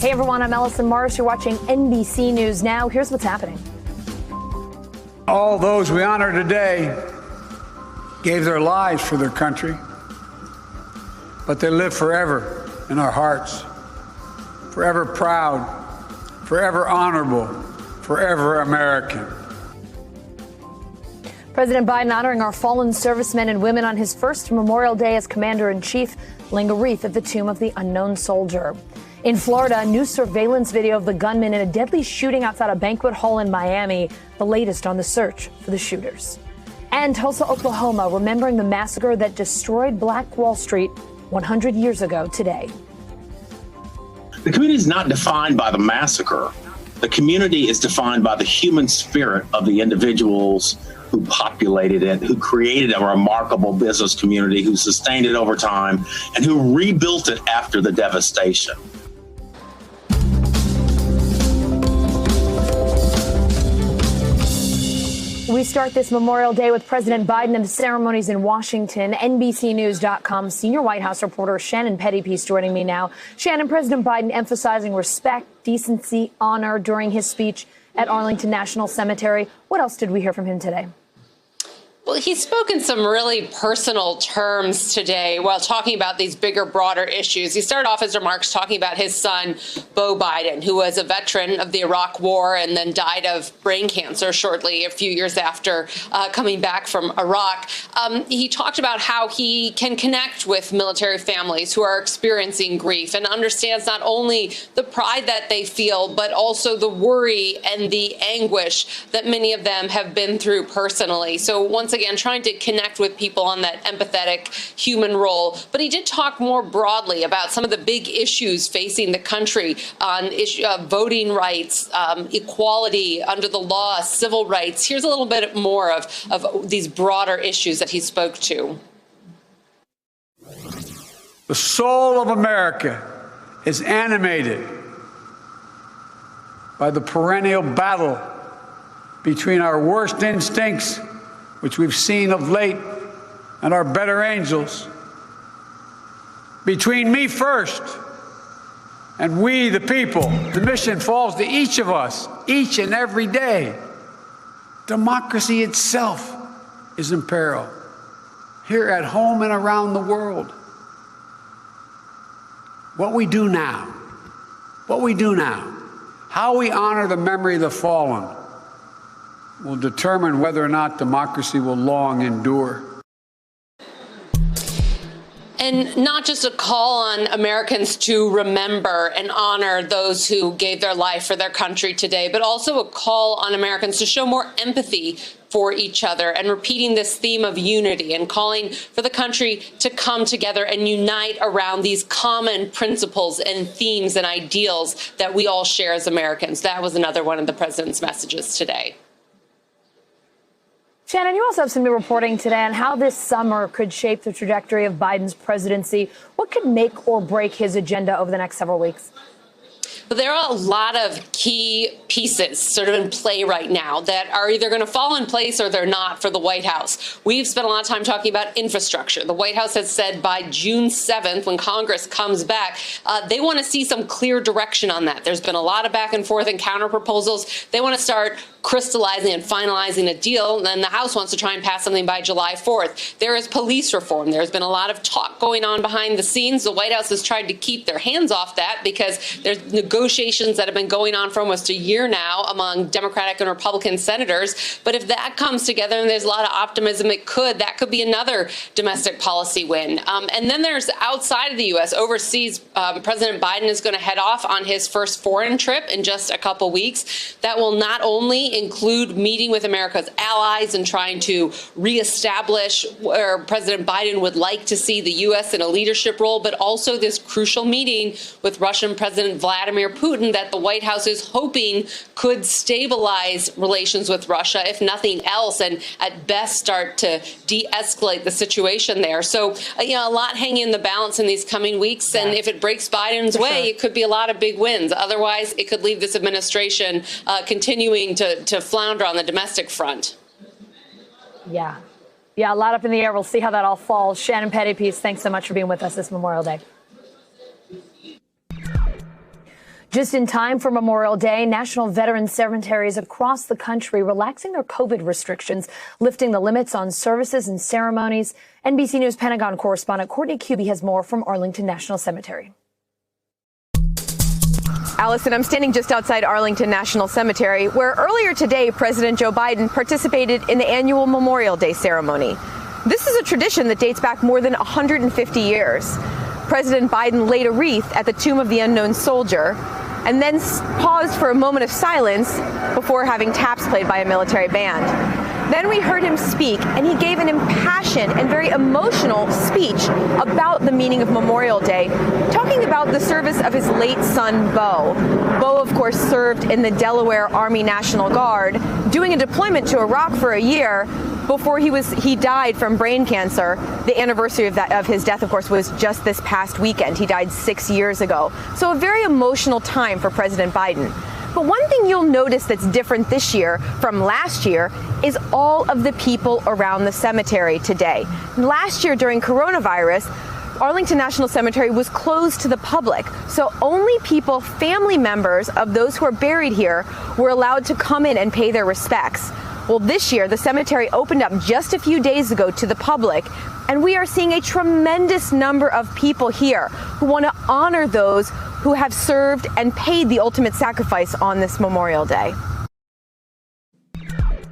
Hey everyone, I'm Ellison Morris. You're watching NBC News Now. Here's what's happening. All those we honor today gave their lives for their country, but they live forever in our hearts, forever proud, forever honorable, forever American. President Biden honoring our fallen servicemen and women on his first Memorial Day as Commander-in-Chief, laying a wreath at the tomb of the unknown soldier. In Florida, a new surveillance video of the gunman in a deadly shooting outside a banquet hall in Miami, the latest on the search for the shooters. And Tulsa, Oklahoma, remembering the massacre that destroyed Black Wall Street 100 years ago today. The community is not defined by the massacre. The community is defined by the human spirit of the individuals who populated it, who created a remarkable business community, who sustained it over time, and who rebuilt it after the devastation. We start this Memorial Day with President Biden and the ceremonies in Washington. NBCNews.com senior White House reporter Shannon Pettypiece joining me now. Shannon, President Biden emphasizing respect, decency, honor during his speech at Arlington National Cemetery. What else did we hear from him today? Well, he spoke in some really personal terms today while talking about these bigger, broader issues. He started off his remarks talking about his son, Beau Biden, who was a veteran of the Iraq War and then died of brain cancer shortly a few years after coming back from Iraq. He talked about how he can connect with military families who are experiencing grief and understands not only the pride that they feel, but also the worry and the anguish that many of them have been through personally. So once again, trying to connect with people on that empathetic human role. But he did talk more broadly about some of the big issues facing the country on voting rights, equality under the law, civil rights. Here's a little bit more of these broader issues that he spoke to. The soul of America is animated by the perennial battle between our worst instincts, which we've seen of late, and our better angels. Between me first and we, the people, the mission falls to each of us, each and every day. Democracy itself is in peril, here at home and around the world. What we do now, how we honor the memory of the fallen, will determine whether or not democracy will long endure. And not just a call on Americans to remember and honor those who gave their life for their country today, but also a call on Americans to show more empathy for each other and repeating this theme of unity and calling for the country to come together and unite around these common principles and themes and ideals that we all share as Americans. That was another one of the president's messages today. Shannon, you also have some new reporting today on how this summer could shape the trajectory of Biden's presidency. What could make or break his agenda over the next several weeks? But there are a lot of key pieces sort of in play right now that are either going to fall in place or they're not for the White House. We've spent a lot of time talking about infrastructure. The White House has said by June 7th, when Congress comes back, they want to see some clear direction on that. There's been a lot of back and forth and counter proposals. They want to start crystallizing and finalizing a deal, and then the House wants to try and pass something by July 4th. There is police reform. There's been a lot of talk going on behind the scenes. The White House has tried to keep their hands off that because there's negotiations that have been going on for almost a year now among Democratic and Republican senators. But if that comes together, and there's a lot of optimism that could be another domestic policy win. And then there's outside of the U.S., overseas, President Biden is going to head off on his first foreign trip in just a couple weeks. That will not only include meeting with America's allies and trying to reestablish where President Biden would like to see the U.S. in a leadership role, but also this crucial meeting with Russian President Vladimir Putin that the White House is hoping could stabilize relations with Russia, if nothing else, and at best start to de-escalate the situation there. So, a lot hanging in the balance in these coming weeks. And if it breaks Biden's way, it could be a lot of big wins. Otherwise, it could leave this administration continuing to flounder on the domestic front. Yeah, a lot up in the air. We'll see how that all falls. Shannon Pettypiece, thanks so much for being with us this Memorial Day. Just in time for Memorial Day, national veteran cemeteries across the country relaxing their COVID restrictions, lifting the limits on services and ceremonies. NBC News Pentagon correspondent Courtney Cubie has more from Arlington National Cemetery. Allison, I'm standing just outside Arlington National Cemetery, where earlier today, President Joe Biden participated in the annual Memorial Day ceremony. This is a tradition that dates back more than 150 years. President Biden laid a wreath at the tomb of the unknown soldier and then paused for a moment of silence before having taps played by a military band. Then we heard him speak, and he gave an impassioned and very emotional speech about the meaning of Memorial Day, talking about the service of his late son, Bo. Bo, of course, served in the Delaware Army National Guard, doing a deployment to Iraq for a year before he died from brain cancer. The anniversary of his death, of course, was just this past weekend. He died 6 years ago. So a very emotional time for President Biden. But one thing you'll notice that's different this year from last year is all of the people around the cemetery today. Last year, during coronavirus, Arlington National Cemetery was closed to the public, so only people, family members of those who are buried here, were allowed to come in and pay their respects. Well, this year, the cemetery opened up just a few days ago to the public, and we are seeing a tremendous number of people here who want to honor those who have served and paid the ultimate sacrifice on this Memorial Day.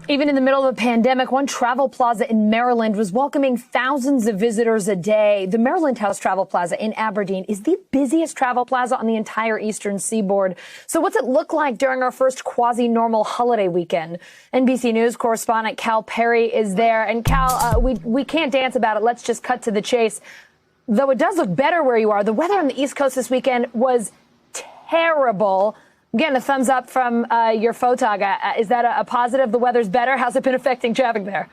Even in the middle of a pandemic, one travel plaza in Maryland was welcoming thousands of visitors a day. The Maryland House Travel Plaza in Aberdeen is the busiest travel plaza on the entire eastern seaboard. So what's it look like during our first quasi-normal holiday weekend? NBC News correspondent Cal Perry is there. And Cal, we can't dance about it. Let's just cut to the chase. Though it does look better where you are, the weather on the East Coast this weekend was terrible. Again, a thumbs up from your photog. Is that a positive? The weather's better? How's it been affecting traffic there?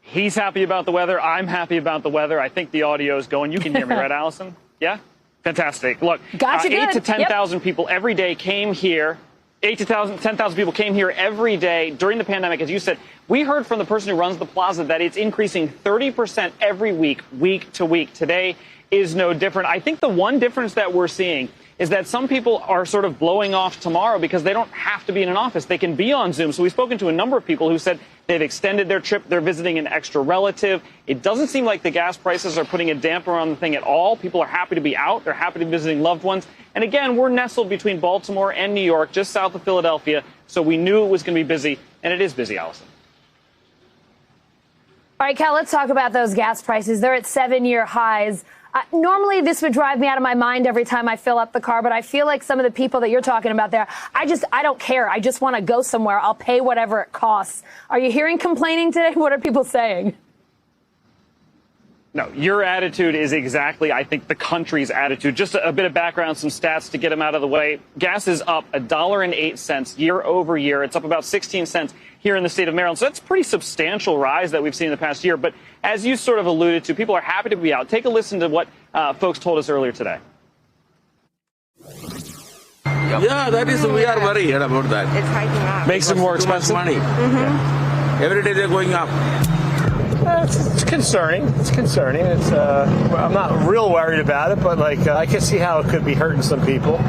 He's happy about the weather. I'm happy about the weather. I think the audio is going. You can hear me, right, Allison? Yeah? Fantastic. Look, gotcha, 8 to 10,000 people every day came here. 8 to 10,000 people came here every day during the pandemic. As you said, we heard from the person who runs the plaza that it's increasing 30% every week, week to week. Today is no different. I think the one difference that we're seeing is that some people are sort of blowing off tomorrow because they don't have to be in an office. They can be on Zoom. So we've spoken to a number of people who said they've extended their trip. They're visiting an extra relative. It doesn't seem like the gas prices are putting a damper on the thing at all. People are happy to be out. They're happy to be visiting loved ones. And again, we're nestled between Baltimore and New York, just south of Philadelphia. So we knew it was going to be busy, and it is busy, Allison. All right, Cal, let's talk about those gas prices. They're at 7-year highs. Normally, this would drive me out of my mind every time I fill up the car, but I feel like some of the people that you're talking about there, I don't care. I just want to go somewhere. I'll pay whatever it costs. Are you hearing complaining today? What are people saying? No, your attitude is exactly, I think, the country's attitude. Just a bit of background, some stats to get them out of the way. Gas is up $1.08 year over year. It's up about 16 cents here in the state of Maryland. So that's a pretty substantial rise that we've seen in the past year. But as you sort of alluded to, people are happy to be out. Take a listen to what folks told us earlier today. Yeah, that is, we are worried about that. It's hiking up. Makes it more expensive? Money. Mm-hmm. Every day they're going up. It's concerning. It's concerning. I'm not real worried about it, but I can see how it could be hurting some people.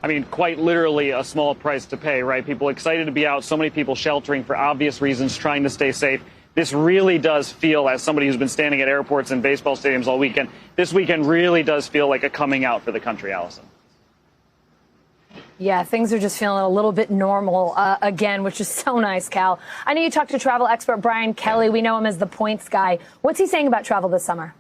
I mean, quite literally a small price to pay, right? People excited to be out. So many people sheltering for obvious reasons, trying to stay safe. This really does feel, as somebody who's been standing at airports and baseball stadiums all weekend, this weekend really does feel like a coming out for the country, Allison. Yeah, things are just feeling a little bit normal again, which is so nice, Cal. I know you talked to travel expert Brian Kelly. We know him as the points guy. What's he saying about travel this summer?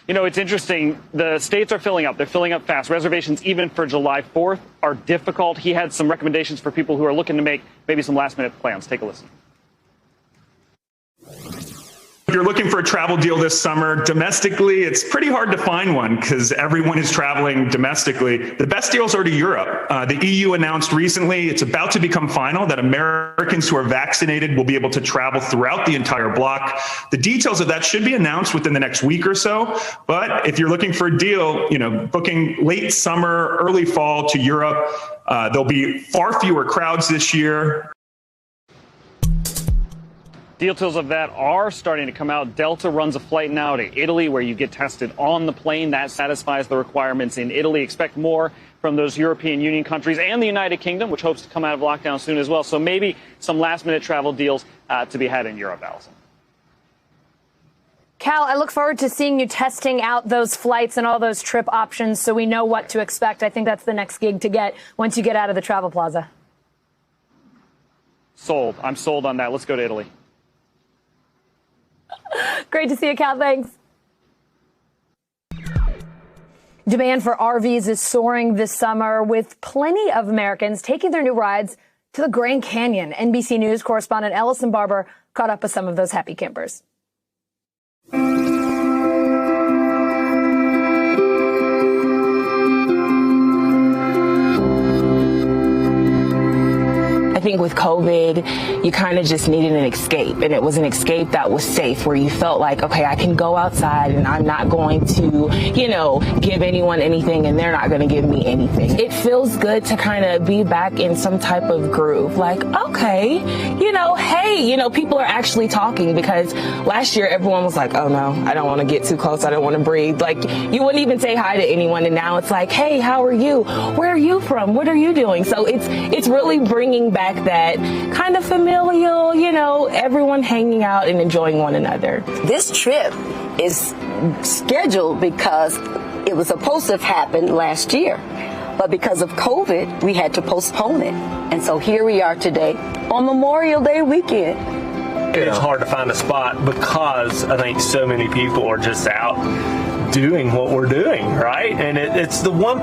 You know, it's interesting. The states are filling up. They're filling up fast. Reservations, even for July 4th, are difficult. He had some recommendations for people who are looking to make maybe some last-minute plans. Take a listen. If you're looking for a travel deal this summer, domestically, it's pretty hard to find one because everyone is traveling domestically. The best deals are to Europe. The EU announced recently it's about to become final that Americans who are vaccinated will be able to travel throughout the entire bloc. The details of that should be announced within the next week or so. But if you're looking for a deal, booking late summer, early fall to Europe, there'll be far fewer crowds this year. Details of that are starting to come out. Delta runs a flight now to Italy where you get tested on the plane. That satisfies the requirements in Italy. Expect more from those European Union countries and the United Kingdom, which hopes to come out of lockdown soon as well. So maybe some last-minute travel deals to be had in Europe, Allison. Cal, I look forward to seeing you testing out those flights and all those trip options so we know what to expect. I think that's the next gig to get once you get out of the Travel Plaza. Sold. I'm sold on that. Let's go to Italy. Great to see you, Cal. Thanks. Demand for RVs is soaring this summer, with plenty of Americans taking their new rides to the Grand Canyon. NBC News correspondent Ellison Barber caught up with some of those happy campers. I think with COVID, you kind of just needed an escape, and it was an escape that was safe, where you felt like, okay, I can go outside and I'm not going to, give anyone anything and they're not going to give me anything. It feels good to kind of be back in some type of groove, like, okay, hey, people are actually talking, because last year everyone was like, oh no, I don't want to get too close. I don't want to breathe. Like, you wouldn't even say hi to anyone. And now it's like, hey, how are you? Where are you from? What are you doing? So it's really bringing back that kind of familial, everyone hanging out and enjoying one another. This trip is scheduled because it was supposed to have happened last year, but because of COVID, we had to postpone it. And so here we are today on Memorial Day weekend. It's hard to find a spot because I think so many people are just out doing what we're doing, right? And it's the one...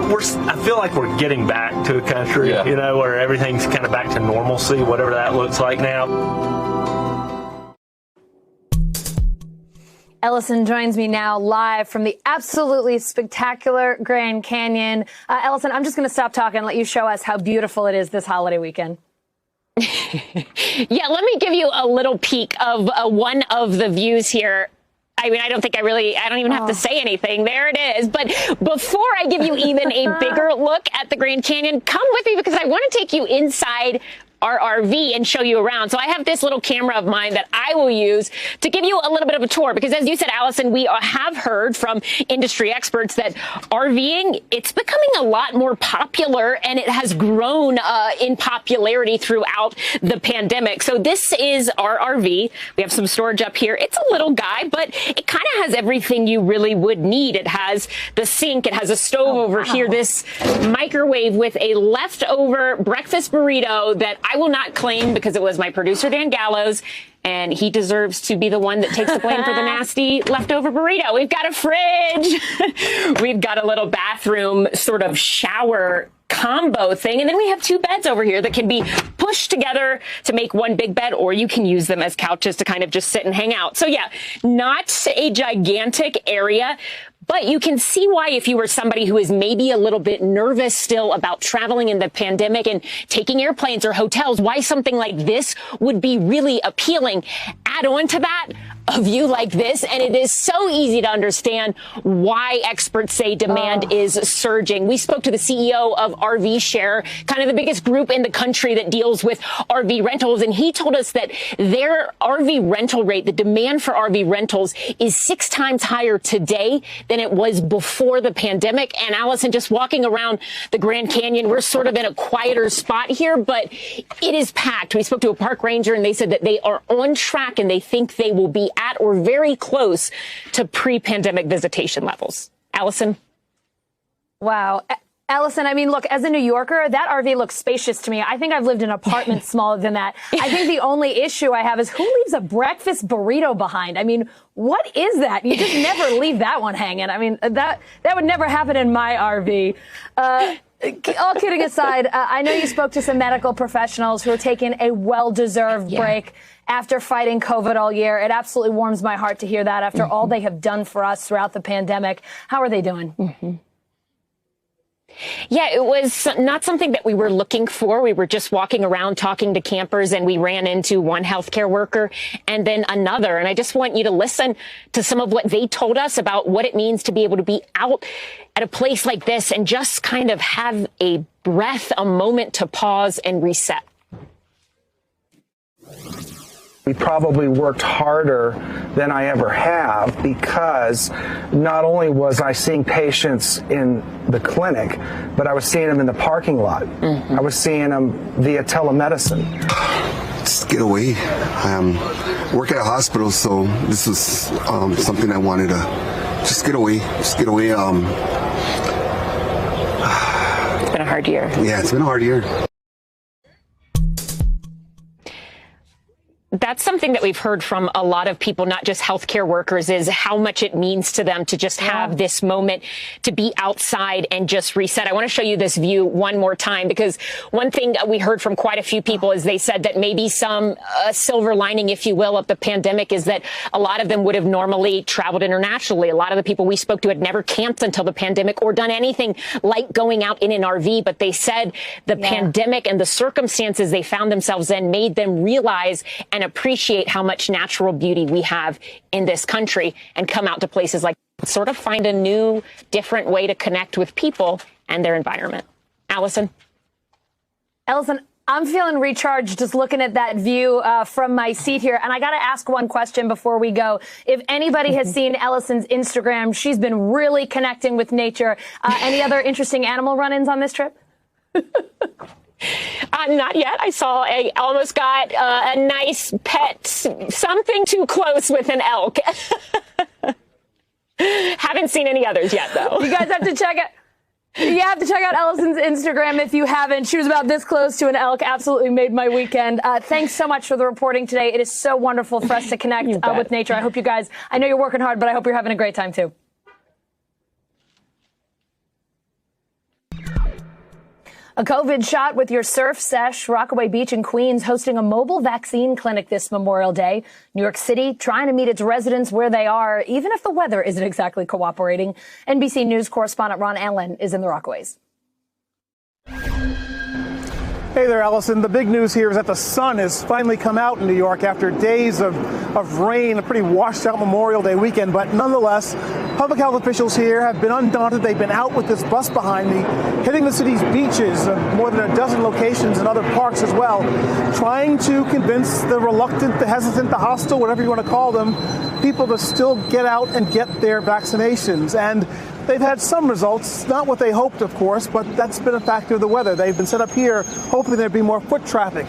I feel like we're getting back to a country, where everything's kind of back to normalcy, whatever that looks like now. Ellison joins me now live from the absolutely spectacular Grand Canyon. Ellison, I'm just going to stop talking and let you show us how beautiful it is this holiday weekend. Yeah, let me give you a little peek of one of the views here. I mean, I don't even have to say anything. There it is. But before I give you even a bigger look at the Grand Canyon, come with me, because I want to take you inside our RV and show you around. So I have this little camera of mine that I will use to give you a little bit of a tour, because as you said, Allison, we have heard from industry experts that RVing, it's becoming a lot more popular, and it has grown in popularity throughout the pandemic. So this is our RV. We have some storage up here. It's a little guy, but it kind of has everything you really would need. It has the sink. It has a stove over here, this microwave with a leftover breakfast burrito that I will not claim, because it was my producer, Dan Gallows, and he deserves to be the one that takes the blame for the nasty leftover burrito. We've got a fridge. We've got a little bathroom sort of shower combo thing. And then we have two beds over here that can be pushed together to make one big bed, or you can use them as couches to kind of just sit and hang out. So yeah, not a gigantic area, but you can see why, if you were somebody who is maybe a little bit nervous still about traveling in the pandemic and taking airplanes or hotels, why something like this would be really appealing. Add on to that a view like this, and it is so easy to understand why experts say demand is surging. We spoke to the CEO of RV Share, kind of the biggest group in the country that deals with RV rentals, and he told us that their RV rental rate, the demand for RV rentals, is 6 times higher today than it was before the pandemic. And Allison, just walking around the Grand Canyon, we're sort of in a quieter spot here, but it is packed. We spoke to a park ranger, and they said that they are on track, and they think they will be at or very close to pre-pandemic visitation levels. Allison? Wow. Allison, I mean, look, as a New Yorker, that RV looks spacious to me. I think I've lived in an apartment smaller than that. I think the only issue I have is who leaves a breakfast burrito behind? I mean, what is that? You just never leave that one hanging. I mean, that would never happen in my RV. All kidding aside, I know you spoke to some medical professionals who are taking a well-deserved break after fighting COVID all year. It absolutely warms my heart to hear that after all they have done for us throughout the pandemic. How are they doing? Yeah, it was not something that we were looking for. We were just walking around talking to campers, and we ran into one healthcare worker and then another. And I just want you to listen to some of what they told us about what it means to be able to be out at a place like this and just kind of have a breath, a moment to pause and reset. We probably worked harder than I ever have because not only was I seeing patients in the clinic, but I was seeing them in the parking lot. I was seeing them via telemedicine. Just get away. Work at a hospital, so this was something I wanted to just get away. Just get away. It's been a hard year. Yeah, it's been a hard year. That's something that we've heard from a lot of people, not just healthcare workers, is how much it means to them to just have this moment to be outside and just reset. I want to show you this view one more time, because one thing we heard from quite a few people is they said that maybe some silver lining, if you will, of the pandemic is that a lot of them would have normally traveled internationally. A lot of the people we spoke to had never camped until the pandemic or done anything like going out in an RV. But they said the pandemic and the circumstances they found themselves in made them realize and appreciate how much natural beauty we have in this country and come out to places like sort of find a new, different way to connect with people and their environment. Allison, I'm feeling recharged just looking at that view from my seat here. And I got to ask one question before we go. If anybody has seen Ellison's Instagram, she's been really connecting with nature. Any other interesting animal run-ins on this trip? Not yet. I almost got a nice pet, something too close with an elk. Haven't seen any others yet, though. You guys have to check it. You have to check out Ellison's Instagram if you haven't. She was about this close to an elk. Absolutely made my weekend. Thanks so much for the reporting today. It is so wonderful for us to connect with nature. I hope you guys, I know you're working hard, but I hope you're having a great time, too. A COVID shot with your surf sesh. Rockaway Beach in Queens hosting a mobile vaccine clinic this Memorial Day. New York City trying to meet its residents where they are, even if the weather isn't exactly cooperating. NBC News correspondent Ron Allen is in the Rockaways. Hey there, Allison. The big news here is that the sun has finally come out in New York after days of rain, a pretty washed out Memorial Day weekend. But nonetheless, public health officials here have been undaunted. They've been out with this bus behind me, hitting the city's beaches, more than a dozen locations and other parks as well, trying to convince the reluctant, the hesitant, the hostile, whatever you want to call them, people to still get out and get their vaccinations. And they've had some results, not what they hoped, of course, but that's been a factor of the weather. They've been set up here hoping there'd be more foot traffic.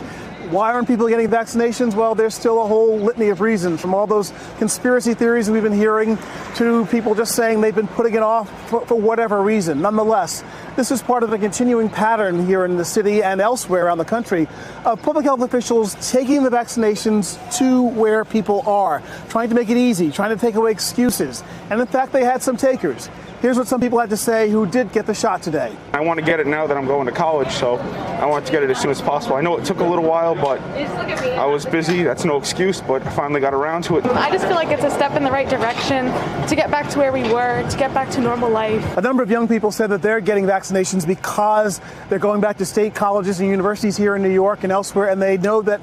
Why aren't people getting vaccinations? Well, there's still a whole litany of reasons, from all those conspiracy theories we've been hearing to people just saying they've been putting it off for whatever reason. Nonetheless, this is part of a continuing pattern here in the city and elsewhere around the country of public health officials taking the vaccinations to where people are, trying to make it easy, trying to take away excuses. And in fact, they had some takers. Here's what some people had to say who did get the shot today. I want to get it now that I'm going to college, so I want to get it as soon as possible. I know it took a little while, but I was busy. That's no excuse, but I finally got around to it. I just feel like it's a step in the right direction to get back to where we were, to get back to normal life. A number of young people said that they're getting vaccinations because they're going back to state colleges and universities here in New York and elsewhere, and they know that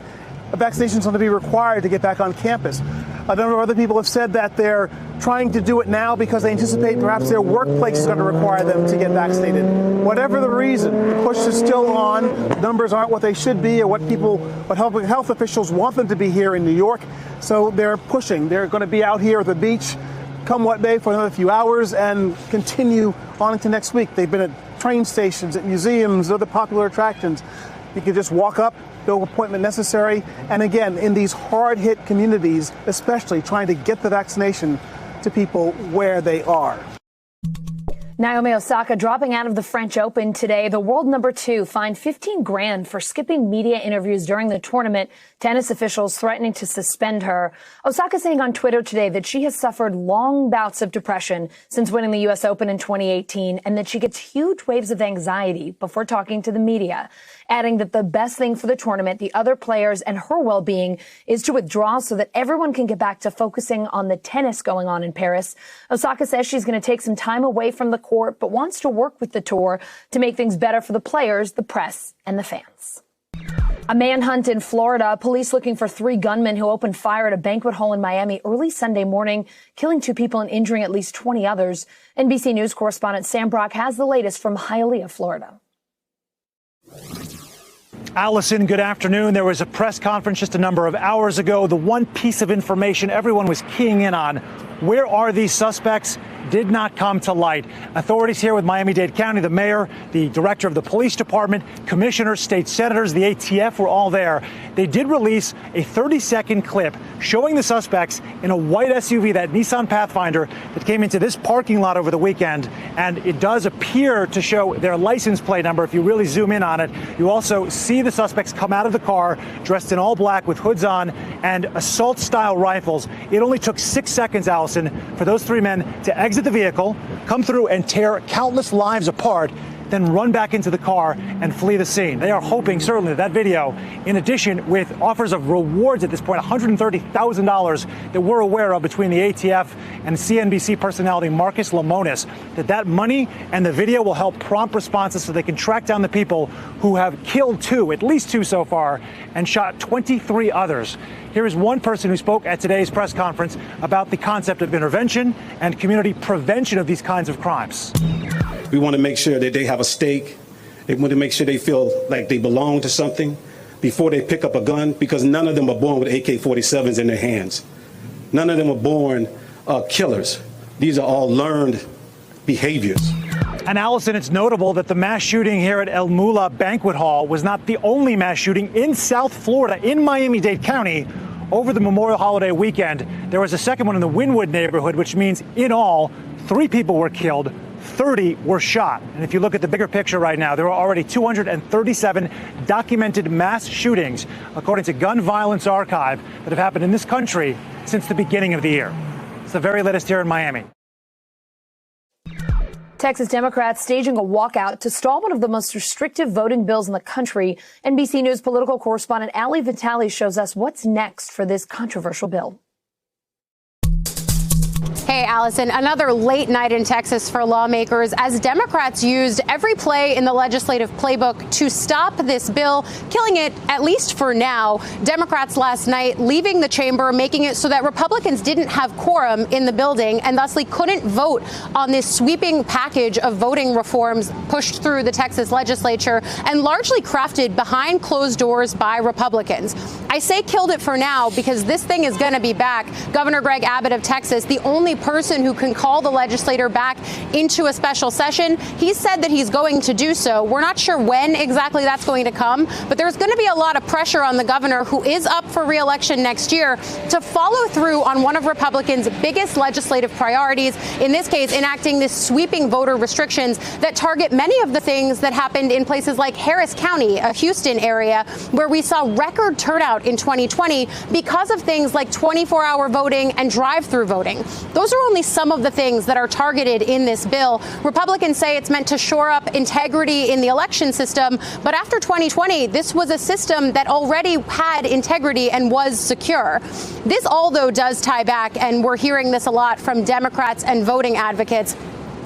a vaccination is going to be required to get back on campus. A number of other people have said that they're trying to do it now because they anticipate perhaps their workplace is going to require them to get vaccinated. Whatever the reason, the push is still on. Numbers aren't what they should be or what health officials want them to be here in New York. So they're pushing. They're going to be out here at the beach come what may for another few hours and continue on into next week. They've been at train stations, at museums, other popular attractions. You can just walk up, no appointment necessary. And again, in these hard-hit communities, especially trying to get the vaccination to people where they are. Naomi Osaka dropping out of the French Open today. The world number 2 fined $15,000 for skipping media interviews during the tournament. Tennis officials threatening to suspend her. Osaka saying on Twitter today that she has suffered long bouts of depression since winning the U.S. Open in 2018 and that she gets huge waves of anxiety before talking to the media, adding that the best thing for the tournament, the other players, and her well-being is to withdraw so that everyone can get back to focusing on the tennis going on in Paris. Osaka says she's going to take some time away from the court, but wants to work with the tour to make things better for the players, the press, and the fans. A manhunt in Florida. Police looking for 3 gunmen who opened fire at a banquet hall in Miami early Sunday morning, killing 2 people and injuring at least 20 others. NBC News correspondent Sam Brock has the latest from Hialeah, Florida. Allison, good afternoon. There was a press conference just a number of hours ago. The one piece of information everyone was keying in on, where are these suspects, did not come to light. Authorities here with Miami-Dade County, the mayor, the director of the police department, commissioners, state senators, the ATF were all there. They did release a 30-second clip showing the suspects in a white SUV, that Nissan Pathfinder, that came into this parking lot over the weekend. And it does appear to show their license plate number. If you really zoom in on it, you also see the suspects come out of the car dressed in all black with hoods on and assault-style rifles. It only took 6 seconds, Allison, for those three men to exit the vehicle, come through and tear countless lives apart, then run back into the car and flee the scene. They are hoping, certainly, that video, in addition with offers of rewards at this point, $130,000 that we're aware of between the ATF and CNBC personality Marcus Lemonis, that money and the video will help prompt responses so they can track down the people who have killed at least two so far, and shot 23 others. Here is one person who spoke at today's press conference about the concept of intervention and community prevention of these kinds of crimes. We want to make sure that they have a stake. They want to make sure they feel like they belong to something before they pick up a gun, because none of them are born with AK-47s in their hands. None of them are born killers. These are all learned behaviors. And Allison, it's notable that the mass shooting here at El Mula Banquet Hall was not the only mass shooting in South Florida, in Miami-Dade County, over the Memorial Holiday weekend. There was a second one in the Wynwood neighborhood, which means in all, 3 people were killed, 30 were shot. And if you look at the bigger picture right now, there are already 237 documented mass shootings, according to Gun Violence Archive, that have happened in this country since the beginning of the year. It's the very latest here in Miami. Texas Democrats staging a walkout to stall one of the most restrictive voting bills in the country. NBC News political correspondent Ali Vitale shows us what's next for this controversial bill. Hey, Allison, another late night in Texas for lawmakers as Democrats used every play in the legislative playbook to stop this bill, killing it, at least for now. Democrats last night leaving the chamber, making it so that Republicans didn't have quorum in the building and thusly couldn't vote on this sweeping package of voting reforms pushed through the Texas legislature and largely crafted behind closed doors by Republicans. I say killed it for now because this thing is going to be back. Governor Greg Abbott of Texas, the only person who can call the legislator back into a special session, he said that he's going to do so. We're not sure when exactly that's going to come, but there's going to be a lot of pressure on the governor, who is up for re-election next year, to follow through on one of Republicans' biggest legislative priorities, in this case, enacting this sweeping voter restrictions that target many of the things that happened in places like Harris County, a Houston area, where we saw record turnout in 2020 because of things like 24-hour voting and drive-through voting. Those are only some of the things that are targeted in this bill. Republicans say it's meant to shore up integrity in the election system, but after 2020, this was a system that already had integrity and was secure. This all, though, does tie back, and we're hearing this a lot from Democrats and voting advocates.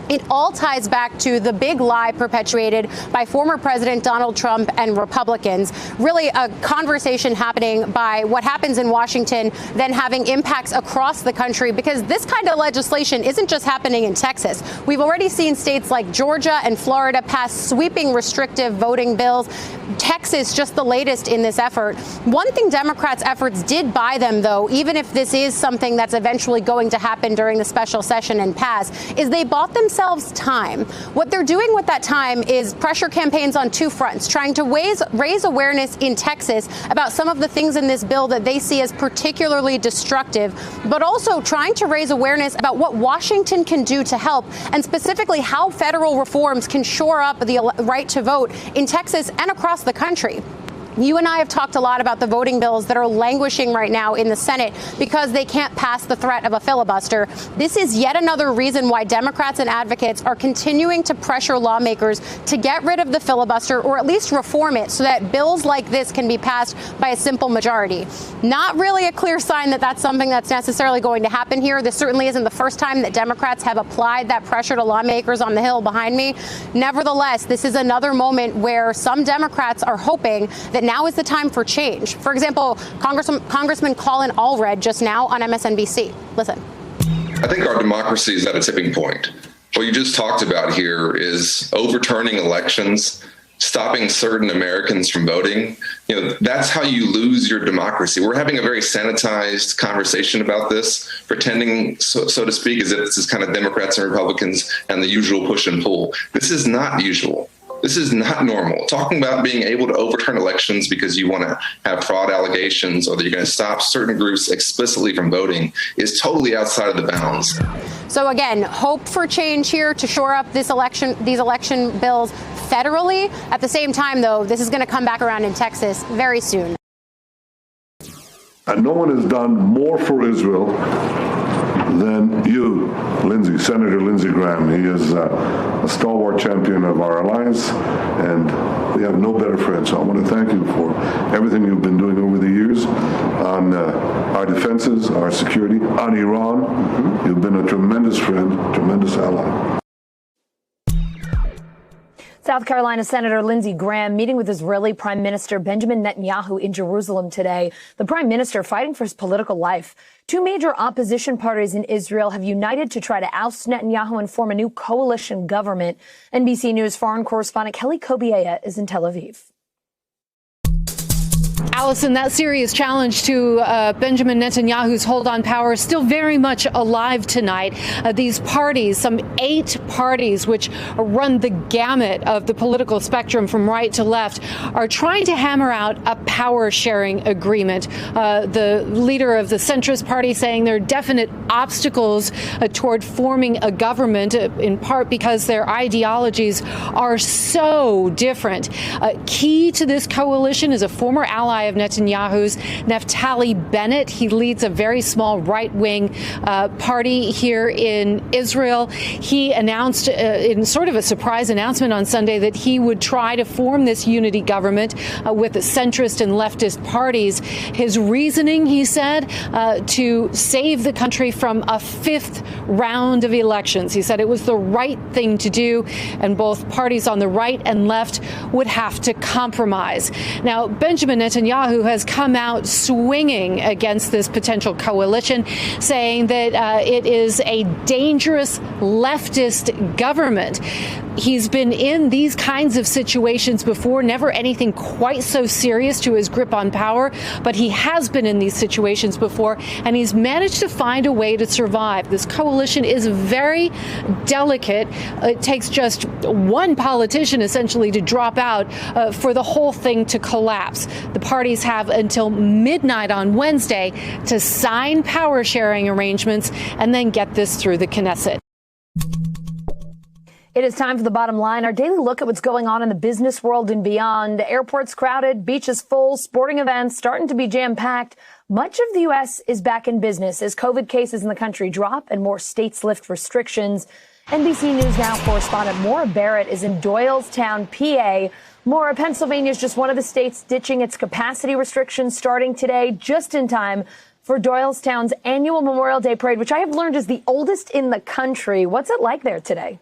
It all ties back to the big lie perpetuated by former President Donald Trump and Republicans. Really a conversation happening by what happens in Washington, then having impacts across the country, because this kind of legislation isn't just happening in Texas. We've already seen states like Georgia and Florida pass sweeping restrictive voting bills. Texas, just the latest in this effort. One thing Democrats' efforts did buy them, though, even if this is something that's eventually going to happen during the special session and pass, is they bought themselves time. What they're doing with that time is pressure campaigns on two fronts, trying to raise awareness in Texas about some of the things in this bill that they see as particularly destructive, but also trying to raise awareness about what Washington can do to help, and specifically how federal reforms can shore up the right to vote in Texas and across the country. You and I have talked a lot about the voting bills that are languishing right now in the Senate because they can't pass the threat of a filibuster. This is yet another reason why Democrats and advocates are continuing to pressure lawmakers to get rid of the filibuster, or at least reform it so that bills like this can be passed by a simple majority. Not really a clear sign that that's something that's necessarily going to happen here. This certainly isn't the first time that Democrats have applied that pressure to lawmakers on the Hill behind me. Nevertheless, this is another moment where some Democrats are hoping that now is the time for change. For example, Congressman Colin Allred just now on MSNBC. Listen. I think our democracy is at a tipping point. What you just talked about here is overturning elections stopping certain Americans from voting, that's how you lose your democracy. We're having a very sanitized conversation about this, pretending, so to speak, as if this is kind of Democrats and Republicans and the usual push and pull. This is not usual. This is not normal. Talking about being able to overturn elections because you want to have fraud allegations or that you're going to stop certain groups explicitly from voting is totally outside of the bounds. So again, hope for change here to shore up these election bills federally. At the same time, though, this is going to come back around in Texas very soon. And no one has done more for Israel than you, Lindsey, Senator Lindsey Graham. He is a stalwart champion of our alliance, and we have no better friend. So I want to thank you for everything you've been doing over the years on our defenses, our security, on Iran. You've been a tremendous friend, tremendous ally. South Carolina Senator Lindsey Graham meeting with Israeli Prime Minister Benjamin Netanyahu in Jerusalem today. The prime minister fighting for his political life. Two major opposition parties in Israel have united to try to oust Netanyahu and form a new coalition government. NBC News foreign correspondent Kelly Kobiea is in Tel Aviv. Allison, that serious challenge to Benjamin Netanyahu's hold on power is still very much alive tonight. These parties, some 8 parties, which run the gamut of the political spectrum from right to left, are trying to hammer out a power sharing agreement. The leader of the centrist party saying there are definite obstacles toward forming a government, in part because their ideologies are so different. Key to this coalition is a former ally of Netanyahu's, Naftali Bennett. He leads a very small right-wing party here in Israel. He announced in sort of a surprise announcement on Sunday that he would try to form this unity government with the centrist and leftist parties. His reasoning, he said, to save the country from a 5th round of elections. He said it was the right thing to do, and both parties on the right and left would have to compromise. Now, Benjamin Netanyahu has come out swinging against this potential coalition, saying that it is a dangerous leftist government. He's been in these kinds of situations before, never anything quite so serious to his grip on power, but he has been in these situations before, and he's managed to find a way to survive. This coalition is very delicate. It takes just one politician essentially to drop out for the whole thing to collapse. The parties have until midnight on Wednesday to sign power sharing arrangements and then get this through the Knesset. It is time for the bottom line, our daily look at what's going on in the business world and beyond. Airports crowded, beaches full, sporting events starting to be jam-packed. Much of the U.S. is back in business as COVID cases in the country drop and more states lift restrictions. NBC News Now correspondent Maura Barrett is in Doylestown, PA. Maura, Pennsylvania is just one of the states ditching its capacity restrictions starting today, just in time for Doylestown's annual Memorial Day parade, which I have learned is the oldest in the country. What's it like there today?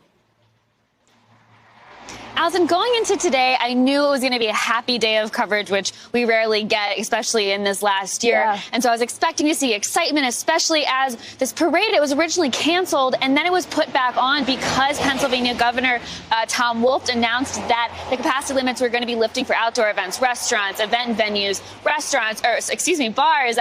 Allison, going into today, I knew it was going to be a happy day of coverage, which we rarely get, especially in this last year. Yeah. And so I was expecting to see excitement, especially as this parade, it was originally canceled and then it was put back on because Pennsylvania Governor Tom Wolf announced that the capacity limits were going to be lifting for outdoor events, restaurants, event venues, bars,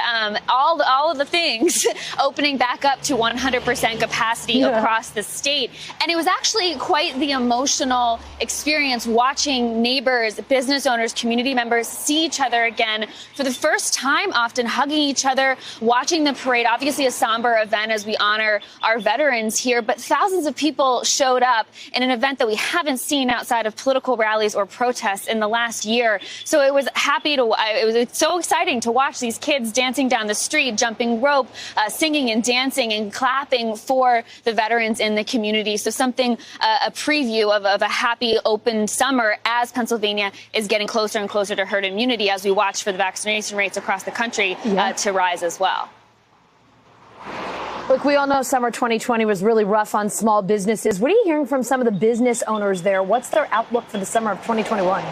all of the things opening back up to 100% capacity across the state. And it was actually quite the emotional experience watching neighbors, business owners, community members see each other again for the first time, often hugging each other, watching the parade. Obviously a somber event as we honor our veterans here, but thousands of people showed up in an event that we haven't seen outside of political rallies or protests in the last year. So it was so exciting to watch these kids dancing down the street, jumping rope, singing and dancing and clapping for the veterans in the community. So something, a preview of a happy, open summer as Pennsylvania is getting closer and closer to herd immunity as we watch for the vaccination rates across the country to rise as well. Look, we all know summer 2020 was really rough on small businesses. What are you hearing from some of the business owners there? What's their outlook for the summer of 2021?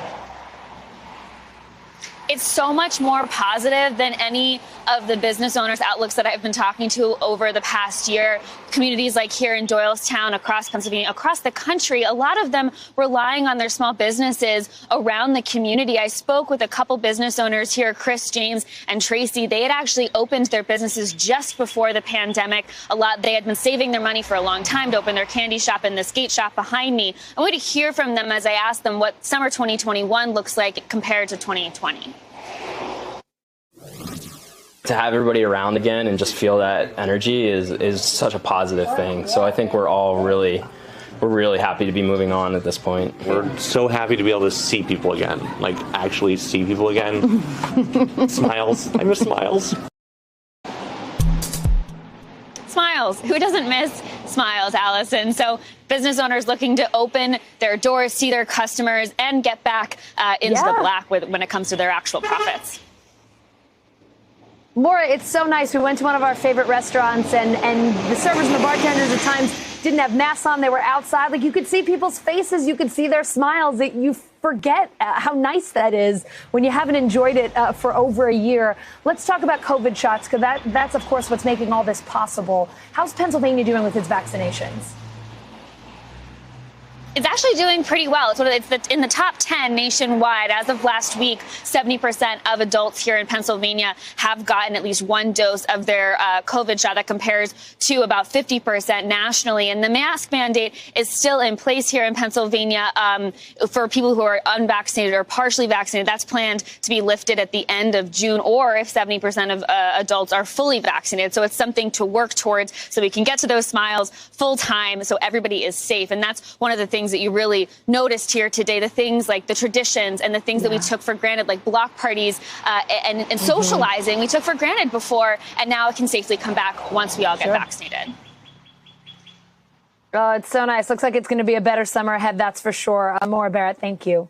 it's so much more positive than any of the business owners' outlooks that I've been talking to over the past year. Communities like here in Doylestown, across Pennsylvania, across the country, a lot of them relying on their small businesses around the community. I spoke with a couple business owners here, Chris, James, and Tracy. They had actually opened their businesses just before the pandemic. They had been saving their money for a long time to open their candy shop and the skate shop behind me. I want to hear from them as I asked them what summer 2021 looks like compared to 2020. To have everybody around again and just feel that energy is such a positive thing. So I think we're really happy to be moving on at this point. We're so happy to be able to see people again, like actually see people again. Smiles. I miss smiles. Smiles. Who doesn't miss smiles, Allison? So business owners looking to open their doors, see their customers, and get back into the black when it comes to their actual profits. Maura, it's so nice. We went to one of our favorite restaurants, and the servers and the bartenders at times didn't have masks on. They were outside. Like, you could see people's faces. You could see their smiles. That you forget how nice that is when you haven't enjoyed it for over a year. Let's talk about COVID shots, because that's, of course, what's making all this possible. How's Pennsylvania doing with its vaccinations? It's actually doing pretty well. It's in the top 10 nationwide. As of last week, 70% of adults here in Pennsylvania have gotten at least one dose of their COVID shot. That compares to about 50% nationally. And the mask mandate is still in place here in Pennsylvania for people who are unvaccinated or partially vaccinated. That's planned to be lifted at the end of June, or if 70% of adults are fully vaccinated. So it's something to work towards so we can get to those smiles full time so everybody is safe. And that's one of the things that you really noticed here today, the things like the traditions and the things that we took for granted, like block parties and socializing, we took for granted before, and now it can safely come back once we all get vaccinated. Oh, it's so nice. Looks like it's going to be a better summer ahead, that's for sure. Maura Barrett, thank you.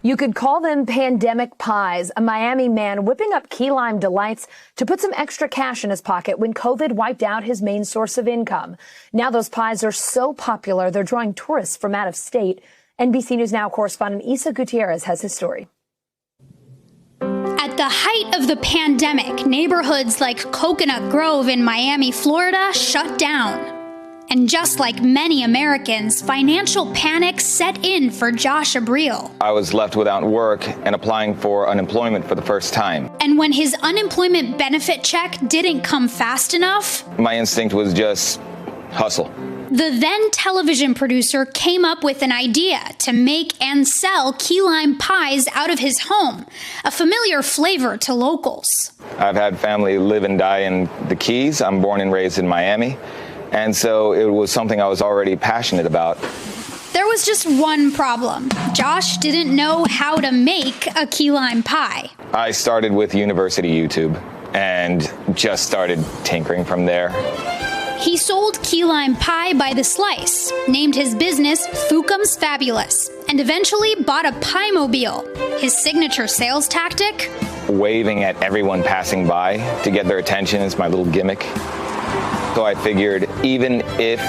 You could call them pandemic pies. A Miami man whipping up key lime delights to put some extra cash in his pocket when COVID wiped out his main source of income. Now those pies are so popular, they're drawing tourists from out of state. NBC News Now correspondent Isa Gutierrez has his story. At the height of the pandemic, neighborhoods like Coconut Grove in Miami, Florida, shut down. And just like many Americans, financial panic set in for Josh Abril. I was left without work and applying for unemployment for the first time. And when his unemployment benefit check didn't come fast enough, my instinct was just hustle. The then television producer came up with an idea to make and sell key lime pies out of his home, a familiar flavor to locals. I've had family live and die in the Keys. I'm born and raised in Miami. And so it was something I was already passionate about. There was just one problem. Josh didn't know how to make a key lime pie. I started with university YouTube and just started tinkering from there. He sold key lime pie by the slice, named his business Fukum's Fabulous, and eventually bought a pie-mobile. His signature sales tactic? Waving at everyone passing by to get their attention is my little gimmick. So I figured even if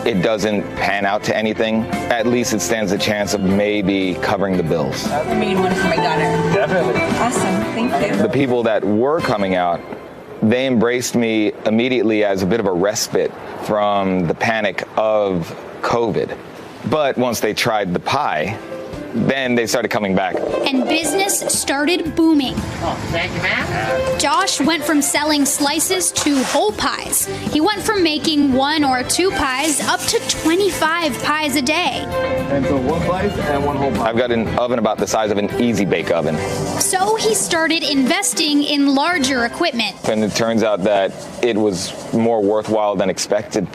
it doesn't pan out to anything, at least it stands a chance of maybe covering the bills. I made one for my daughter. Definitely. Awesome, thank you. The people that were coming out, they embraced me immediately as a bit of a respite from the panic of COVID. But once they tried the pie, then they started coming back. And business started booming. Oh, thank you, ma'am. Josh went from selling slices to whole pies. He went from making 1 or 2 pies up to 25 pies a day. And so 1 slice and 1 whole pie. I've got an oven about the size of an easy bake oven. So he started investing in larger equipment. And it turns out that it was more worthwhile than expected.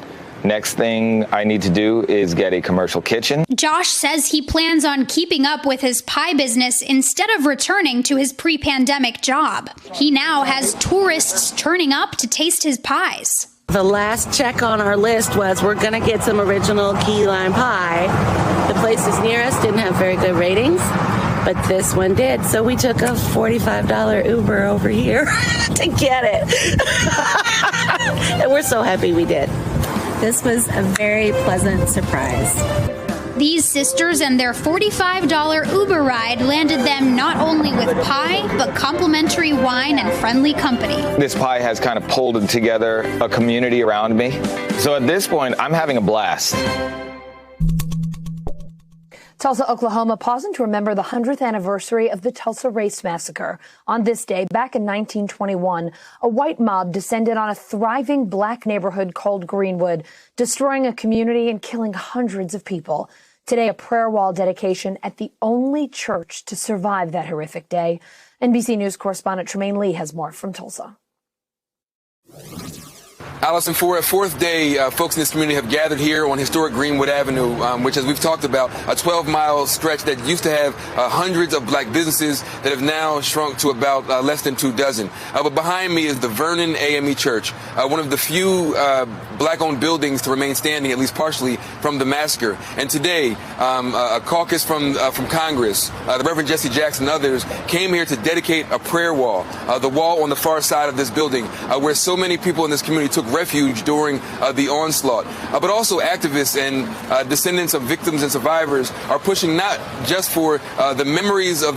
Next thing I need to do is get a commercial kitchen. Josh says he plans on keeping up with his pie business instead of returning to his pre-pandemic job. He now has tourists turning up to taste his pies. The last check on our list was we're going to get some original key lime pie. The places near us didn't have very good ratings, but this one did. So we took a $45 Uber over here to get it. And we're so happy we did. This was a very pleasant surprise. These sisters and their $45 Uber ride landed them not only with pie, but complimentary wine and friendly company. This pie has kind of pulled together a community around me. So at this point, I'm having a blast. Tulsa, Oklahoma, pausing to remember the 100th anniversary of the Tulsa Race Massacre. On this day, back in 1921, a white mob descended on a thriving black neighborhood called Greenwood, destroying a community and killing hundreds of people. Today, a prayer wall dedication at the only church to survive that horrific day. NBC News correspondent Tremaine Lee has more from Tulsa. Allison, for a fourth day, folks in this community have gathered here on historic Greenwood Avenue, which, as we've talked about, a 12-mile stretch that used to have hundreds of black businesses that have now shrunk to about less than 24. But behind me is the Vernon AME Church, one of the few black-owned buildings to remain standing, at least partially, from the massacre. And today, a caucus from Congress, the Reverend Jesse Jackson and others, came here to dedicate a prayer wall, the wall on the far side of this building, where so many people in this community took refuge during the onslaught. But also activists and descendants of victims and survivors are pushing not just for the memories of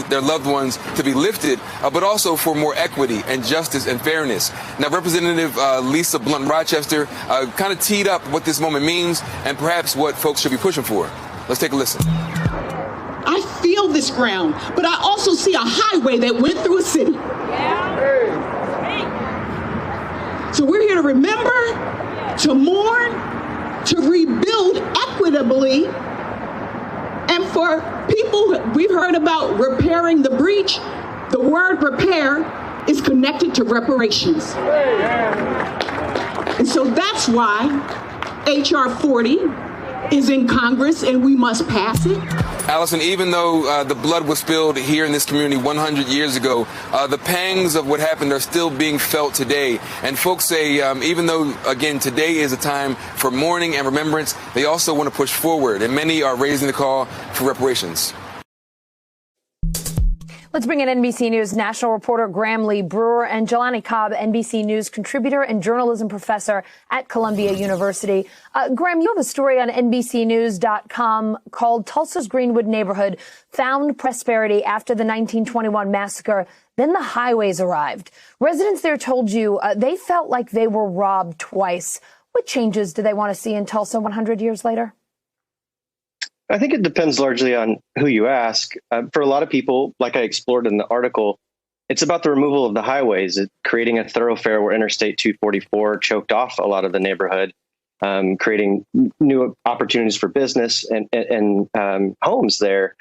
their loved ones to be lifted, but also for more equity and justice and fairness. Now, Representative Lisa Blunt-Rochester kind of teed up what this moment means and perhaps what folks should be pushing for. Let's take a listen. I feel this ground, but I also see a highway that went through a city. So we're here to remember, to mourn, to rebuild equitably, and for people, we've heard about repairing the breach. The word repair is connected to reparations. And so that's why H.R. 40 is in Congress and we must pass it. Allison, even though the blood was spilled here in this community 100 years ago, the pangs of what happened are still being felt today. And folks say, even though, again, today is a time for mourning and remembrance, they also want to push forward. And many are raising the call for reparations. Let's bring in NBC News national reporter Graham Lee Brewer and Jelani Cobb, NBC News contributor and journalism professor at Columbia University. Graham, you have a story on NBCNews.com called Tulsa's Greenwood Neighborhood Found Prosperity After the 1921 Massacre. Then the highways arrived. Residents there told you they felt like they were robbed twice. What changes do they want to see in Tulsa 100 years later? I think it depends largely on who you ask. For a lot of people, like I explored in the article, it's about the removal of the highways, creating a thoroughfare where Interstate 244 choked off a lot of the neighborhood, creating new opportunities for business and homes there.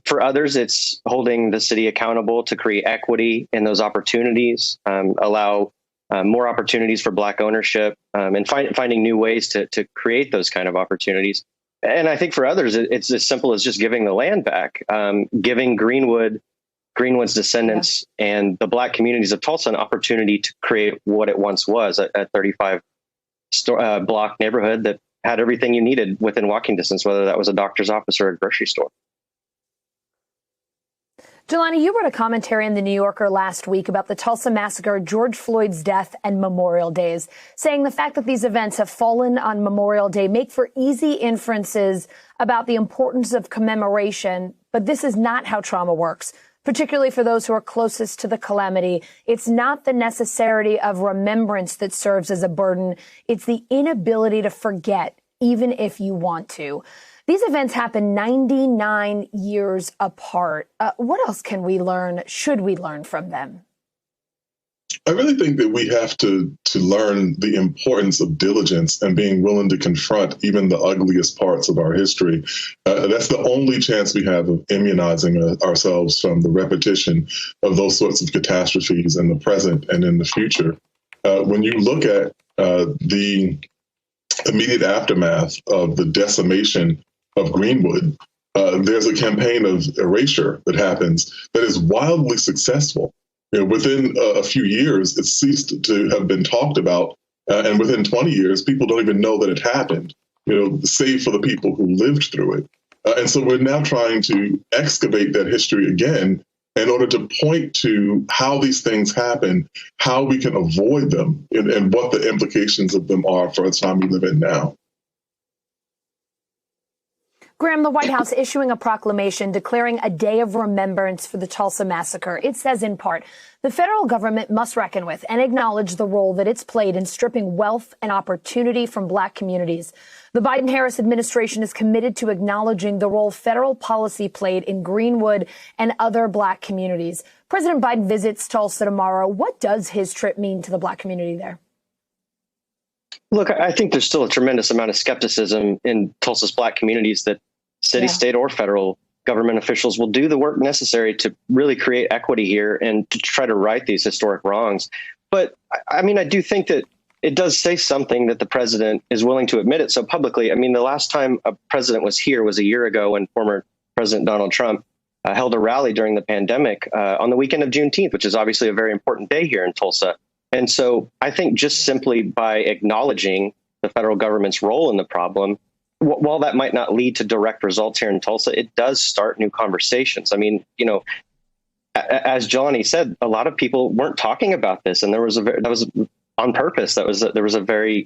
For others, it's holding the city accountable to create equity in those opportunities, allow more opportunities for Black ownership, and finding new ways to create those kind of opportunities. And I think for others, it's as simple as just giving the land back, giving Greenwood's descendants and the Black communities of Tulsa an opportunity to create what it once was, a 35-block neighborhood that had everything you needed within walking distance, whether that was a doctor's office or a grocery store. Jelani, you wrote a commentary in The New Yorker last week about the Tulsa Massacre, George Floyd's death, and Memorial Days, saying the fact that these events have fallen on Memorial Day make for easy inferences about the importance of commemoration. But this is not how trauma works, particularly for those who are closest to the calamity. It's not the necessity of remembrance that serves as a burden. It's the inability to forget, even if you want to. These events happen 99 years apart. What else can we learn, should we learn from them? I really think that we have to learn the importance of diligence and being willing to confront even the ugliest parts of our history. That's the only chance we have of immunizing ourselves from the repetition of those sorts of catastrophes in the present and in the future. When you look at the immediate aftermath of the decimation of Greenwood, there's a campaign of erasure that happens that is wildly successful. Within a few years, it ceased to have been talked about. And within 20 years, people don't even know that it happened, save for the people who lived through it. And so we're now trying to excavate that history again in order to point to how these things happen, how we can avoid them, and what the implications of them are for the time we live in now. Graham, the White House issuing a proclamation declaring a day of remembrance for the Tulsa massacre. It says in part, the federal government must reckon with and acknowledge the role that it's played in stripping wealth and opportunity from black communities. The Biden-Harris administration is committed to acknowledging the role federal policy played in Greenwood and other black communities. President Biden visits Tulsa tomorrow. What does his trip mean to the black community there? Look, I think there's still a tremendous amount of skepticism in Tulsa's black communities that city, state, or federal government officials will do the work necessary to really create equity here and to try to right these historic wrongs. But I mean, I do think that it does say something that the president is willing to admit it so publicly. I mean, the last time a president was here was a year ago when former President Donald Trump held a rally during the pandemic on the weekend of Juneteenth, which is obviously a very important day here in Tulsa. And so I think just simply by acknowledging the federal government's role in the problem, while that might not lead to direct results here in Tulsa, it does start new conversations. I mean, you know, as Jelani said, a lot of people weren't talking about this, and that was on purpose. There was a very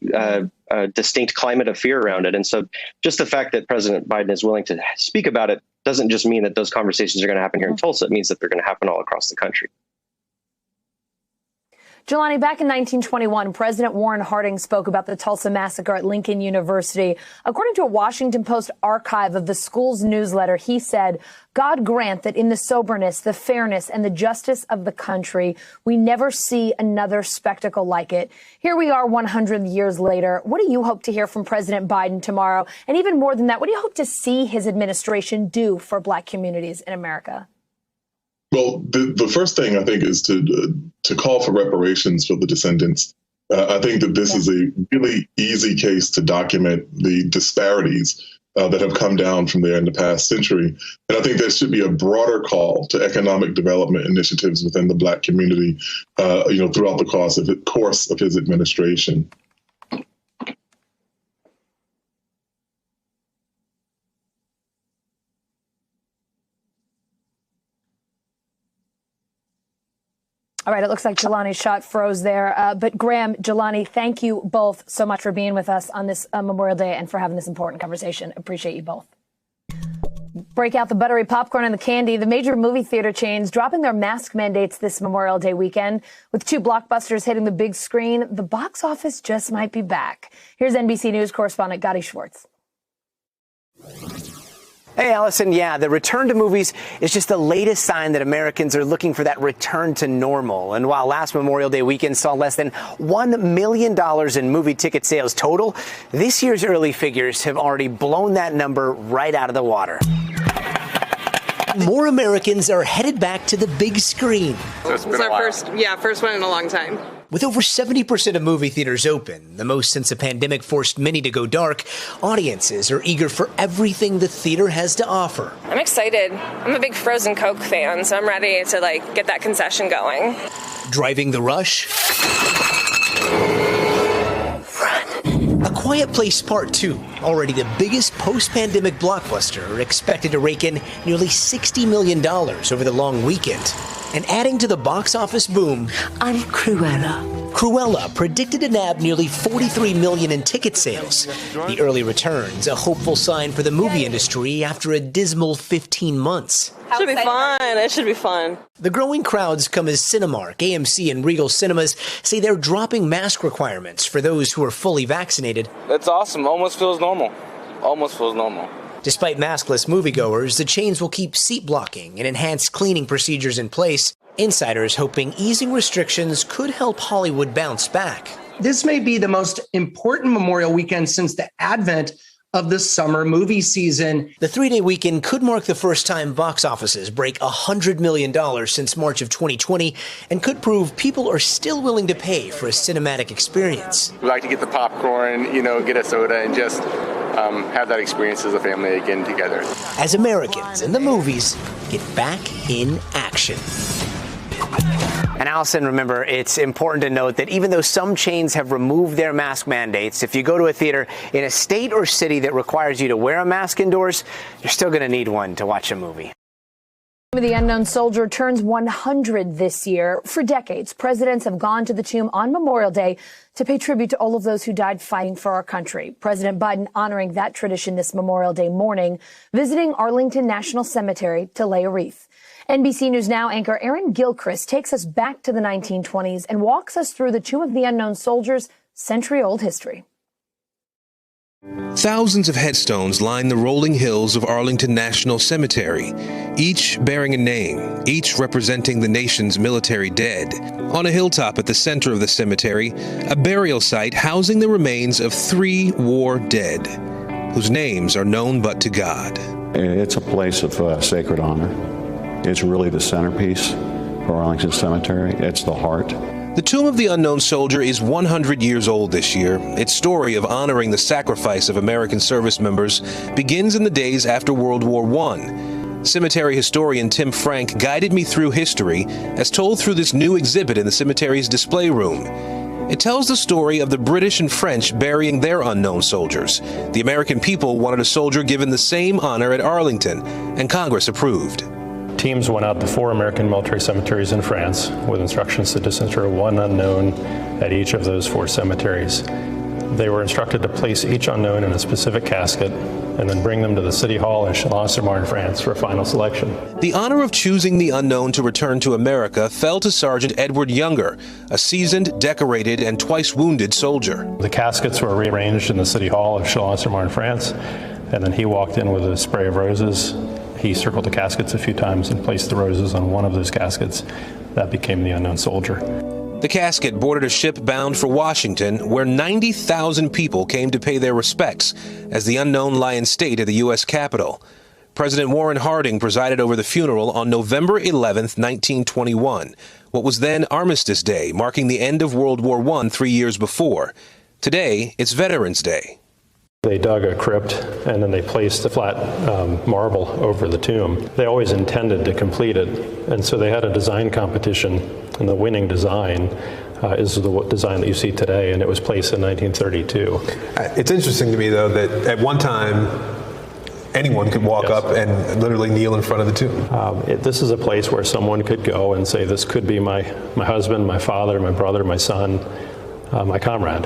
distinct climate of fear around it. And so just the fact that President Biden is willing to speak about it doesn't just mean that those conversations are going to happen here in Tulsa. It means that they're going to happen all across the country. Jelani, back in 1921, President Warren Harding spoke about the Tulsa massacre at Lincoln University. According to a Washington Post archive of the school's newsletter, he said, God grant that in the soberness, the fairness, and the justice of the country, we never see another spectacle like it. Here we are 100 years later. What do you hope to hear from President Biden tomorrow? And even more than that, what do you hope to see his administration do for black communities in America? Well, the first thing I think is to call for reparations for the descendants. I think that this is a really easy case to document the disparities that have come down from there in the past century. And I think there should be a broader call to economic development initiatives within the Black community, throughout the course of his administration. All right, it looks like Jelani's shot froze there. But Graham, Jelani, thank you both so much for being with us on this Memorial Day and for having this important conversation. Appreciate you both. Break out the buttery popcorn and the candy. The major movie theater chains dropping their mask mandates this Memorial Day weekend. With two blockbusters hitting the big screen, the box office just might be back. Here's NBC News correspondent Gotti Schwartz. Hey, Allison. Yeah, the return to movies is just the latest sign that Americans are looking for that return to normal. And while last Memorial Day weekend saw less than $1 million in movie ticket sales total, this year's early figures have already blown that number right out of the water. More Americans are headed back to the big screen. So it's been our first one in a long time. With over 70% of movie theaters open, the most since the pandemic forced many to go dark, audiences are eager for everything the theater has to offer. I'm excited. I'm a big Frozen Coke fan, so I'm ready to get that concession going. Driving the rush? A Quiet Place Part 2, already the biggest post-pandemic blockbuster, expected to rake in nearly $60 million over the long weekend. And adding to the box office boom, I'm Cruella. Cruella predicted to nab nearly $43 million in ticket sales. The early returns, a hopeful sign for the movie industry after a dismal 15 months. Should be fun. It should be fun. The growing crowds come as Cinemark, AMC, and Regal Cinemas say they're dropping mask requirements for those who are fully vaccinated. That's awesome. Almost feels normal. Despite maskless moviegoers, the chains will keep seat blocking and enhanced cleaning procedures in place. Insiders hoping easing restrictions could help Hollywood bounce back. This may be the most important Memorial weekend since the advent of the summer movie season. The three-day weekend could mark the first time box offices break $100 million since March of 2020 and could prove people are still willing to pay for a cinematic experience. We like to get the popcorn, get a soda and just have that experience as a family again together. As Americans and the movies get back in action. And Allison, remember, it's important to note that even though some chains have removed their mask mandates, if you go to a theater in a state or city that requires you to wear a mask indoors, you're still going to need one to watch a movie. The unknown soldier turns 100 this year. For decades, presidents have gone to the tomb on Memorial Day to pay tribute to all of those who died fighting for our country. President Biden honoring that tradition this Memorial Day morning, visiting Arlington National Cemetery to lay a wreath. NBC News Now anchor Aaron Gilchrist takes us back to the 1920s and walks us through the Tomb of the Unknown Soldier's century-old history. Thousands of headstones line the rolling hills of Arlington National Cemetery, each bearing a name, each representing the nation's military dead. On a hilltop at the center of the cemetery, a burial site housing the remains of 3 war dead, whose names are known but to God. It's a place of sacred honor. It's really the centerpiece for Arlington Cemetery. It's the heart. The Tomb of the Unknown Soldier is 100 years old this year. Its story of honoring the sacrifice of American service members begins in the days after World War I. Cemetery historian Tim Frank guided me through history as told through this new exhibit in the cemetery's display room. It tells the story of the British and French burying their unknown soldiers. The American people wanted a soldier given the same honor at Arlington, and Congress approved. Teams went out to 4 American military cemeteries in France with instructions to disinter 1 unknown at each of those 4 cemeteries. They were instructed to place each unknown in a specific casket and then bring them to the City Hall in Chalon-sur-Marne, France for a final selection. The honor of choosing the unknown to return to America fell to Sergeant Edward Younger, a seasoned, decorated, and twice wounded soldier. The caskets were rearranged in the City Hall of Chalon-sur-Marne, France, and then he walked in with a spray of roses. He circled the caskets a few times and placed the roses on one of those caskets. That became the unknown soldier. The casket boarded a ship bound for Washington, where 90,000 people came to pay their respects as the unknown lie in state at the U.S. Capitol. President Warren Harding presided over the funeral on November 11, 1921, what was then Armistice Day, marking the end of World War I 3 years before. Today, it's Veterans Day. They dug a crypt and then they placed a flat marble over the tomb. They always intended to complete it, and so they had a design competition, and the winning design is the design that you see today, and it was placed in 1932. It's interesting to me, though, that at one time, anyone could walk up and literally kneel in front of the tomb. This is a place where someone could go and say, this could be my husband, my father, my brother, my son, my comrade.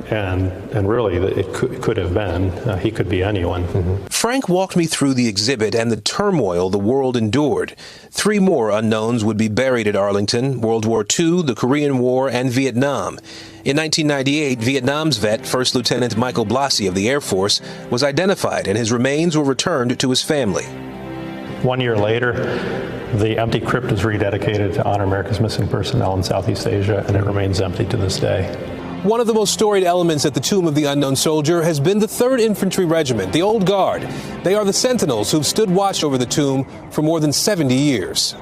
And really, it could have been. He could be anyone. Mm-hmm. Frank walked me through the exhibit and the turmoil the world endured. 3 more unknowns would be buried at Arlington: World War II, the Korean War, and Vietnam. In 1998, Vietnam's vet, First Lieutenant Michael Blassie of the Air Force, was identified, and his remains were returned to his family. 1 year later, the empty crypt is rededicated to honor America's missing personnel in Southeast Asia, and it remains empty to this day. One of the most storied elements at the Tomb of the Unknown Soldier has been the 3rd Infantry Regiment, the Old Guard. They are the sentinels who've stood watch over the tomb for more than 70 years.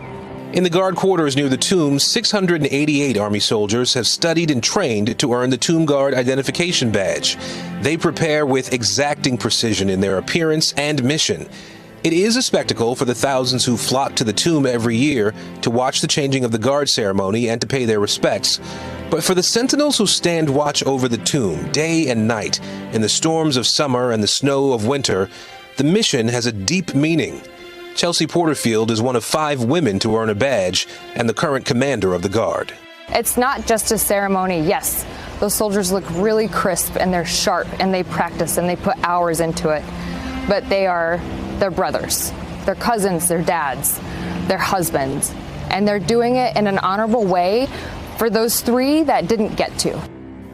In the guard quarters near the tomb, 688 Army soldiers have studied and trained to earn the Tomb Guard Identification Badge. They prepare with exacting precision in their appearance and mission. It is a spectacle for the thousands who flock to the tomb every year to watch the changing of the guard ceremony and to pay their respects. But for the sentinels who stand watch over the tomb day and night, in the storms of summer and the snow of winter, the mission has a deep meaning. Chelsea Porterfield is one of 5 women to earn a badge and the current commander of the Guard. It's not just a ceremony. Yes, those soldiers look really crisp and they're sharp and they practice and they put hours into it. But they're brothers, their cousins, their dads, their husbands, and they're doing it in an honorable way for those 3 that didn't get to.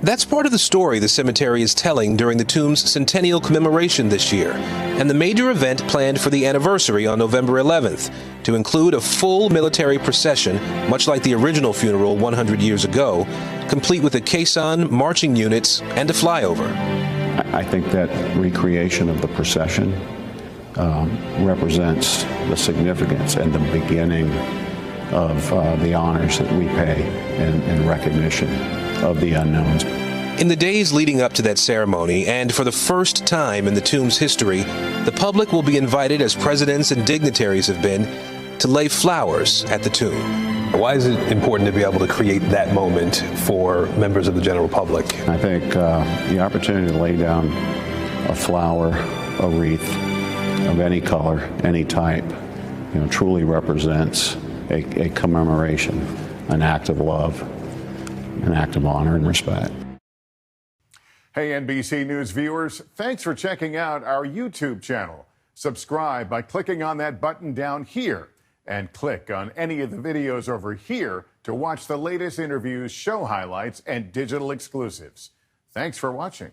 That's part of the story the cemetery is telling during the tomb's centennial commemoration this year, and the major event planned for the anniversary on November 11th, to include a full military procession, much like the original funeral 100 years ago, complete with a caisson, marching units, and a flyover. I think that recreation of the procession represents the significance and the beginning of the honors that we pay in recognition of the unknowns. In the days leading up to that ceremony, and for the first time in the tomb's history, the public will be invited, as presidents and dignitaries have been, to lay flowers at the tomb. Why is it important to be able to create that moment for members of the general public? I think the opportunity to lay down a flower, a wreath of any color, any type, truly represents a commemoration, an act of love, an act of honor and respect. Hey, NBC News viewers, thanks for checking out our YouTube channel. Subscribe by clicking on that button down here and click on any of the videos over here to watch the latest interviews, show highlights, and digital exclusives. Thanks for watching.